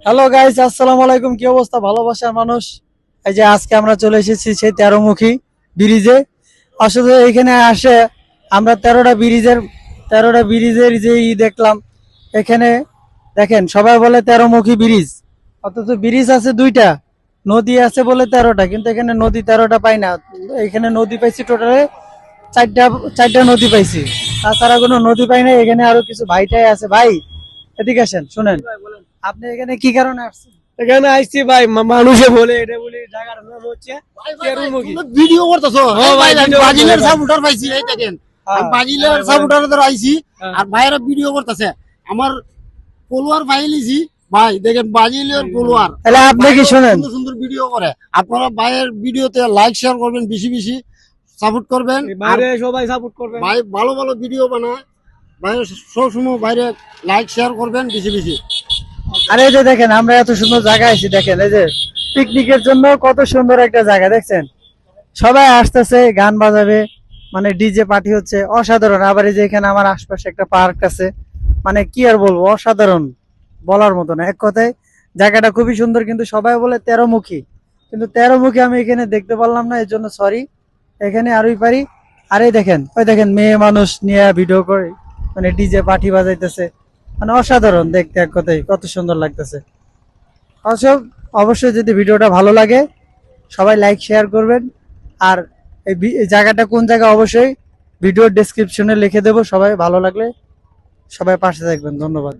Hello guys, আসসালামু আলাইকুম। কি অবস্থা ভালোবাসার মানুষ? এই যে আজকে আমরা চলে এসেছি সেই 13মুখী ব্রিজে। আসলে এখানে আসে আমরা 13টা ব্রিজের যে দেখলাম। এখানে দেখেন সবাই বলে 13মুখী ব্রিজ, অথচ ব্রিজ আছে দুইটা, নদী আছে বলে 13টা, কিন্তু এখানে নদী 13টা পাই না। এখানে নদী পাইছি টোটালে চারটা চারটা নদী পাইছি, তাছাড়া কোনো নদী পাই না। এখানে আরো কিছু ভাইটাই আছে। ভাই এদিকে আসেন, শুনেন, আপনি এখানে কি কারণে আসছেন? এখানে আইছি ভাই, মানুষে বলে এটা বলি জায়গার নাম হচ্ছে তেরুমুখী। ভিডিও করতেছো? হ্যাঁ ভাই, আমি ভিডিও বাজিলের করতেছি। সাপোর্টার পাইছি, এই দেখেন আমি বাজিলের হ্যাঁ, বলেন। সাপোর্টার ধরে আইছি। হ্যাঁ। আর ভাইয়েরা ভিডিও করতেছে, আমার ফলোয়ার পাইলিছি। ভাই দেখেন বাজিলের ফলোয়ার, তাহলে আপনি কি শোনেন? সুন্দর সুন্দর ভিডিও করে। আপনারা ভাইয়ের ভিডিওতে লাইক শেয়ার করবেন, বেশি বেশি সাপোর্ট করবেন। এই আর বাইরে সবাই সাপোর্ট করবে। ভাই ভালো ভালো ভিডিও বানায়, ভাইয়ের সবসময় বাইরে লাইক শেয়ার করবেন বেশি বেশি। আরে এই যে দেখেন, আমরা এত সুন্দর জায়গা আছি, দেখেন এই যে পিকনিকের জন্য কত সুন্দর একটা জায়গা দেখছেন। সবাই আসতেছে, গান বাজাবে, মানে ডিজে পার্টি হচ্ছে, অসাধারণ। আবার এই যে এখানে আমার আশপাশে একটা পার্ক আছে, মানে কি আর বলবো, অসাধারণ, বলার মতো না। এক কথায় জায়গাটা খুবই সুন্দর, কিন্তু সবাই বলে 13মুখী, কিন্তু 13মুখী আমি এখানে দেখতে পারলাম না, এর জন্য সরি। এখানে আরোই পারি। আর এই দেখেন, ওই দেখেন মেয়ে মানুষ নিয়ে ভিডিও করে, মানে ডিজে পার্টি বাজাইতেছে, মানে অসাধারণ দেখতে। এক কথায় কত সুন্দর লাগতেছে। অবশ্য অবশ্যই যদি ভিডিওটা ভালো লাগে সবাই লাইক শেয়ার করবেন। আর এই জায়গাটা কোন জায়গা অবশ্যই ভিডিওর ডেসক্রিপশনে লিখে দেবো। সবাই ভালো লাগলে সবাই পাশে থাকবেন। ধন্যবাদ।